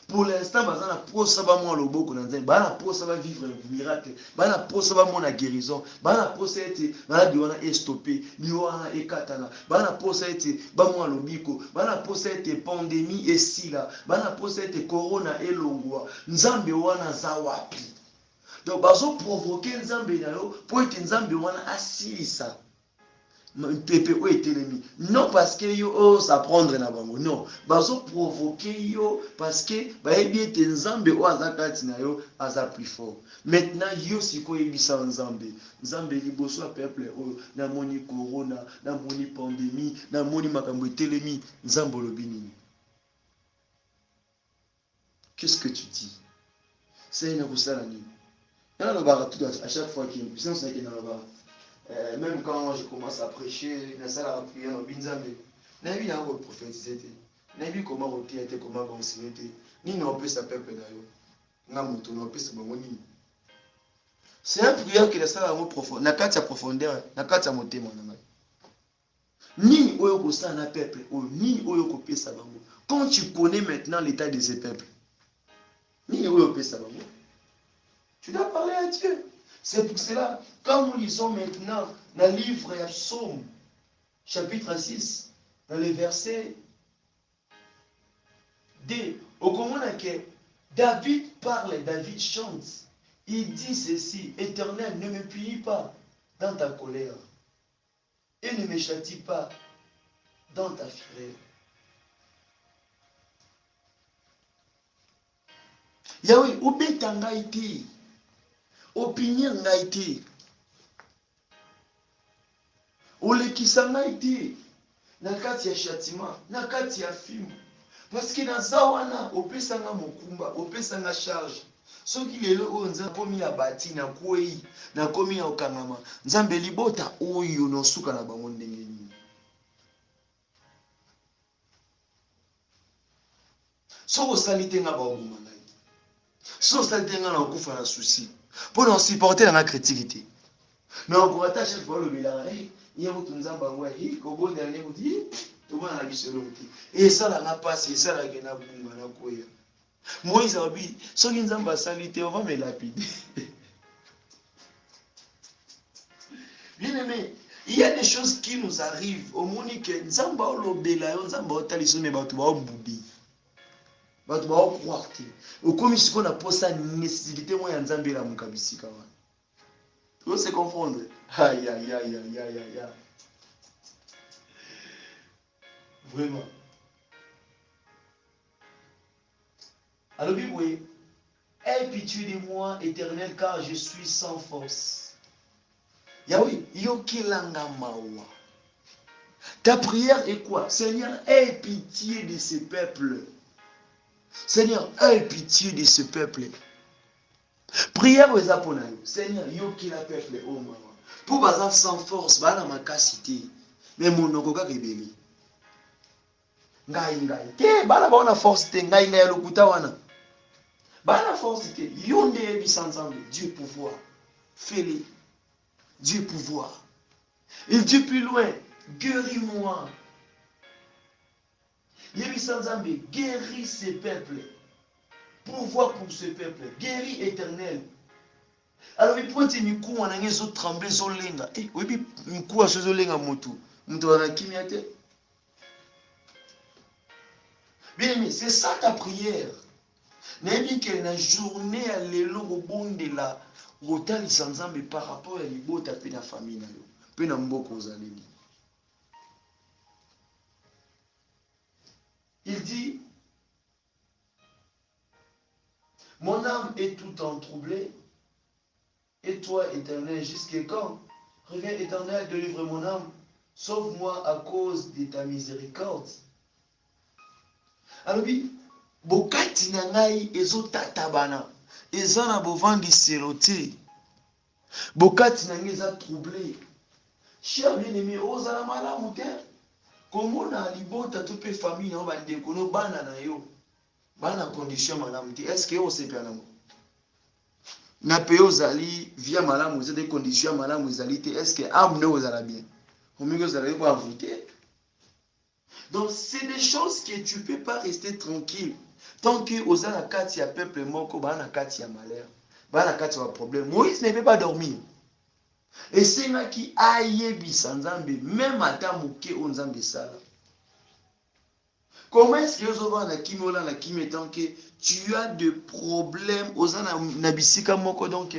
Pour l'instant, bana posa ba mo loboko na nzembe, bana posa ba vivre un miracle, bana posa ba mo na guérison, bana posa ete maladi wana est stoppé, ni wana ekatana, bana posa ete ba mo lobiko, bana posa ete pandémie esila, bana posa ete corona elongwa, nzambe wana za wapi. Donc bazo provoquer nzambe na yo pour ete nzambe wana asilisa. Non parce que yo ose apprendre na bango, non bazo provoquer yo parce que bayebi ete nzambe o azakati na yo aza plus fort. Maintenant yo siko yebisa nzambe liboso ya peuple o na moni corona, na moni pandémie, na moni makambo etelemi, nzambe lobi nini? Qu'est-ce que tu dis? C'est une kusala nini? Na lo bara tout à chaque fois qu'il y a une puissance qui est dans le bara. Même quand je commence à prêcher, dans la prière, dans Binzambe, je n'ai pas prophétisé, je n'ai pas comment retirer, comment enseigner, ni non plus sa peuple d'ailleurs. C'est une prière qui est ça en profondeur, na kati ya profondeur, na kati ya motema na ngai. Ni oyo ko sa na peuple, ni oyo ko pesa bango. Quand tu connais maintenant l'état de ces peuples, ni oyo pesa bango. Tu dois parler à Dieu. C'est pour cela, quand nous lisons maintenant dans le livre de Psaume, chapitre 6, dans le verset 2, au moment que David parle, David chante, il dit ceci: Éternel, ne me punis pas dans ta colère et ne me châtie pas dans ta fureur. Yahweh, obetanga ite. Opinion ngai te, olekisa ngai te na kati ya châtiment, na kati ya film, parce que naza wana opesanga mokumba, opesanga charge. Soki lelo oyo nzambe komi na bati na kwei na komi na okangama, nzambe libota oyo nosuka na bango ndenge nini. Soko osali te nga baoboma ngai, soko osali te nga na okufa na souci, mpo na osupporter na critique. Mais on pourrait chaque fois le bilan, il y a un nzamba ngwa, au bon dernier vous dit, tout le monde a vu ce lot. Et ça là n'a pas, c'est ça là qui n'a pas na koya. Moïse a dit, soki nzamba salité, on va me lapider. Bien aimé, il y a des choses qui nous arrivent. Au monde que Nzamba olobela yo Nzamba otaliso me batu ba obudi. Batu ba croire. Au comme ce qu'on a posé nécessité moi ya Nzambe la mukabisika wana. Vous se confondre. Aïe aïe aïe aïe aïe aïe. Vraiment. Alors oui, aie pitié de moi, Éternel, car je suis sans force. Yahweh, yokilanga mawa. Ta prière est quoi? Seigneur, aie pitié de ce peuple. Seigneur, aie pitié de ce peuple. Prière aux Aponayo. Seigneur, yokila peuple, oh maman. Pour bazar sans force, bana makasité. Mais mon okoka rebeli. Ngai ngai. Ke bana ba na force te ngai ngai lokuta wana. Bana force te yonde bisanzambe, Dieu pouvoir. Fais-le. Dieu pouvoir. Il dit plus loin, guéris-moi. Yebisanzambe, guéris ce peuple. Pouvoir pour ce peuple. Guéris éternel. Alors, il peut dire mikou wana ngezo trembler zo lenga. Eh, oui, mikou a zo lenga motu. Motu wana kimiate. Bien aimé, c'est ça ta prière. N'est-ce que la journée à l'élo bonde la rotali sanzambe par rapport à l'ibota pe na famille na yo. Pe na mboko ozaleli. Il dit, mon âme est tout troublée. Et toi, éternel, jusqu'à quand? Reviens, éternel, délivre mon âme. Sauve-moi à cause de ta miséricorde. Alors, oui, bokati na ngai ezotatabana. Eza na bovandi serote. Bokati na ngai eza troublé. Cher bien-aimé, ozala malamu te. Komona libota to pe famille na bandeko no bana na yo. Bana condition malamu te. Est-ce que osepia nango? Na pe ozali via malamu eza des conditions malamu ezali te. Est-ce que âme ne ozala bien? Omingo ozala ko avouter. Donc c'est des choses que tu peux pas rester tranquille tant que ozala kati ya peuple moko bana kati ya malheur. Bana kati ya problème. Moïse ne peut pas dormir. Et c'est là qui ayebisa Nzambe même ata moke o Nzambe sala. Comment est-ce que vous avez la kimi tant que tu as des problèmes aux nabisika moko donc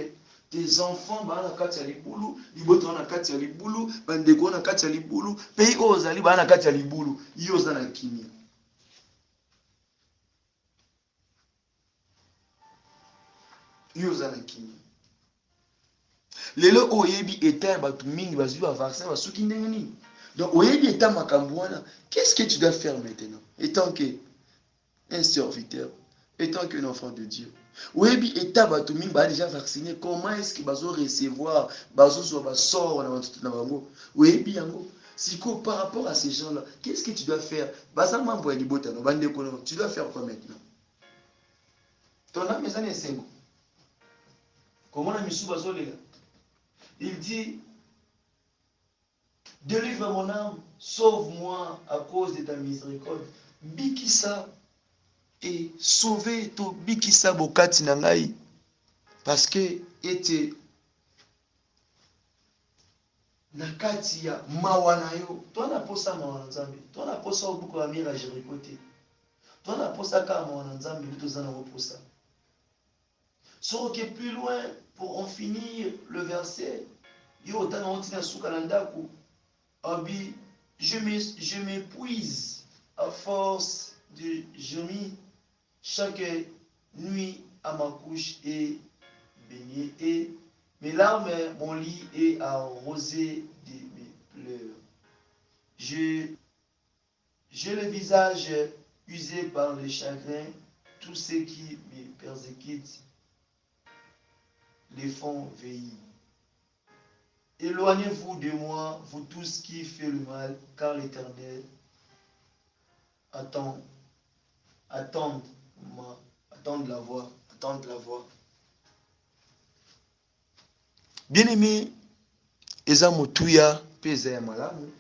tes enfants na kati ya libulu, liboto na kati ya libulu, bandeko na kati ya libulu, pays ozali na kati ya libulu, yo za na kimi. Yo za na kimi. Lelo oyebi etat batu mingi bazwi ba vaccin basuki ndenge nini. Donc oyebi etat makambo wana, qu'est-ce que tu dois faire maintenant? Étant que un serviteur, étant qu'un enfant de Dieu. Oui, état batuming ba déjà vacciné. Comment est-ce que bazo recevoir, bazo soit sort na bango? Oui, bien yango. Si par rapport à ces gens-là, qu'est-ce que tu dois faire? Baza mambo ya libota no bande kono, tu dois faire quoi maintenant? Ton âme est sengo. Comment la misu bazo lela? Il dit délivre mon âme, sauve-moi à cause de ta miséricorde. Bikisa et sauver to bikisa bokati na ngai parce que ete na kati ya mawa na yo to na posa mawa na Nzambe to na posa obuko ya mira Jericho te to na posa ka mawa na Nzambe to zana posa so que plus loin pour en finir le verset yo tana ontina suka na ndako abi je m'épuise à force de gémir chaque nuit à ma couche et baigné et mes larmes, mon lit est arrosé de mes pleurs. J'ai le visage usé par le chagrin. Tous ceux qui me persécutent les font veiller. Éloignez-vous de moi, vous tous qui faites le mal, car l'Éternel attend la voix. Bien-aimé, eza motuya pe eza ya malamu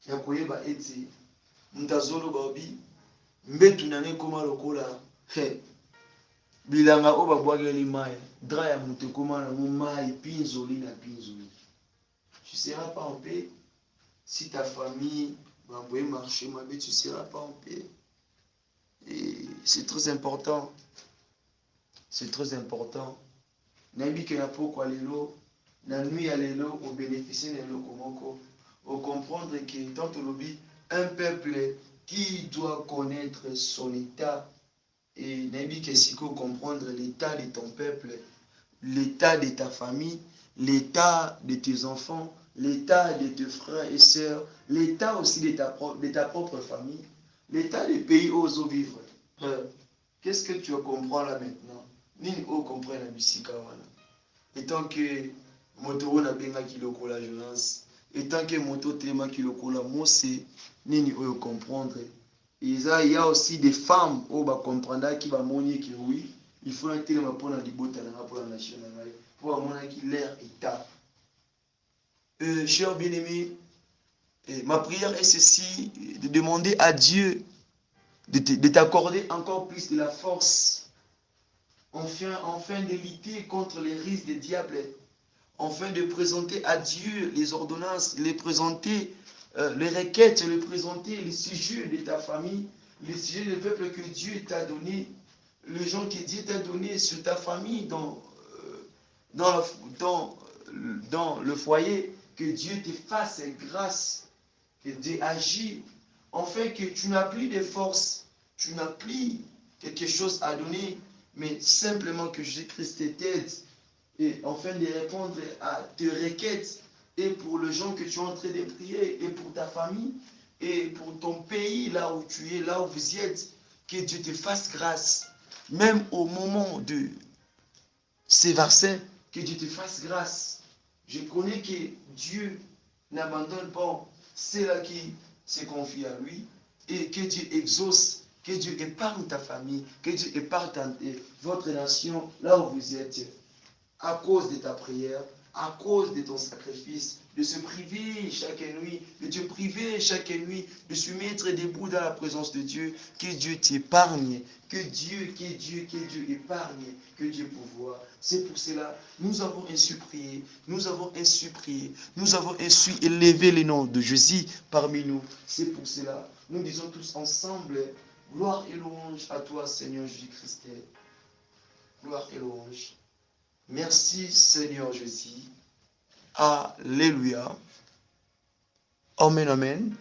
ya koyeba eti mutu azoloba obi mbetu na ngai ekoma lokola bilanga o babwakeli mai dra ya moto ekoma na mai pinzoli na pinzoli. Tu seras pas en paix si ta famille va envoyer marcher mabe, tu seras pas en paix. Et c'est très important. C'est très important. Nabi ke na poko lelo na nuit ya lelo au bénéficier de lelo komoko au comprendre que tant le lobby un peuple qui doit connaître son état et Nabi ke siko comprendre l'état de ton peuple, l'état de ta famille, l'état de tes enfants, l'état de tes frères et sœurs, l'état aussi de ta propre famille, l'état du pays où vous vivez. Qu'est-ce que tu comprends là maintenant? Nini o comprend la bisika wana. Et tant que moto na benga kiloko la Jonas, et tant que moto téma kiloko la mose, nini o comprendre. Et il y a aussi des femmes au ba comprendre qui va monier que oui, il faut un téléma pour la libota na pour la nation pour avoir qui l'air état. Cher bien-aimé, ma prière est ceci, de demander à Dieu de t'accorder encore plus de la force, enfin de lutter contre les risques des diables, enfin de présenter à Dieu les ordonnances, les présenter les requêtes, les présenter les sujets de ta famille, les sujets du peuple que Dieu t'a donné, les gens que Dieu t'a donné sur ta famille, dans le foyer, que Dieu te fasse grâce, que Dieu agisse, enfin que tu n'as plus de force, tu n'as plus quelque chose à donner, mais simplement que Jésus-Christ t'aide et enfin de répondre à tes requêtes et pour les gens que tu es en train de prier et pour ta famille et pour ton pays là où tu es, là où vous êtes, que Dieu te fasse grâce, même au moment de ces versets, que Dieu te fasse grâce. Je connais que Dieu n'abandonne pas ceux-là qui se confient à lui et que Dieu exauce, que Dieu épargne ta famille, que Dieu épargne votre nation là où vous êtes, à cause de ta prière, à cause de ton sacrifice, de se priver chaque nuit, de te priver chaque nuit, de se mettre debout dans la présence de Dieu, que Dieu t'épargne, que Dieu épargne, que Dieu pourvoie. C'est pour cela, nous avons ainsi prié, nous avons ainsi prié, nous avons ainsi élevé le nom de Jésus parmi nous. C'est pour cela, nous disons tous ensemble, gloire et louange à toi, Seigneur Jésus-Christ. Gloire et louange. Merci Seigneur Jésus. Alléluia. Amen, amen.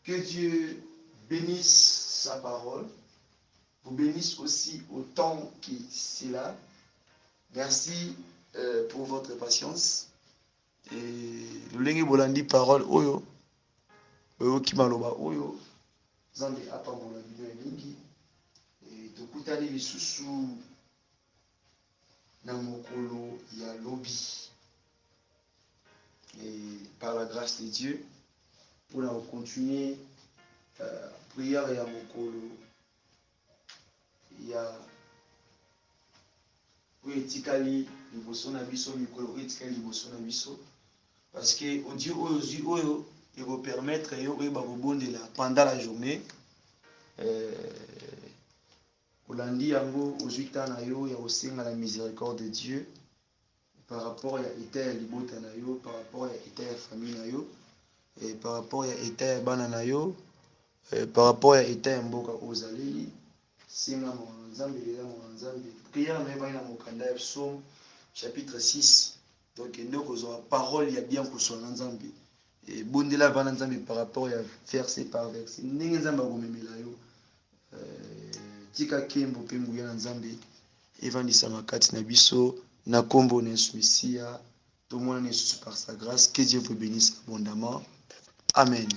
Que Dieu bénisse sa parole. Vous bénisse aussi autant que c'est là. Merci pour votre patience. Et le lengue bolandi parole oyo. Oyo kimaloba oyo. Zande apa mola bino mingi. Et tokutani lisusu na mokolo ya lobi. Et par la grâce de Dieu, pour continuer prière ya mokolo ya etikali liboso na biso, mikolo etikali liboso na biso, parce que audio oyo il va permettre yo ba kobondela pendant la journée olandi yango ozwita na yo ya osenga la miséricorde de Dieu par rapport à l'état ya libota na yo, par rapport à l'état ya famille na yo, et par rapport à l'état ya bana na yo, par rapport à l'état ya mboka ozaleli senga mwanzambe lela mwanzambe prière na yeba na mokanda ya Psaume chapitre 6. Donc ndoko zo parole ya bien kusona nzambe et bondela bana nzambe par rapport à verset par verset ndenge nzambe akomemela yo tika kembo pe nguya na nzambe evandisa makati na biso na kombo na Yesu Mesia tomona Yesu par sa grâce. Que Dieu vous bénisse abondamment. Amen.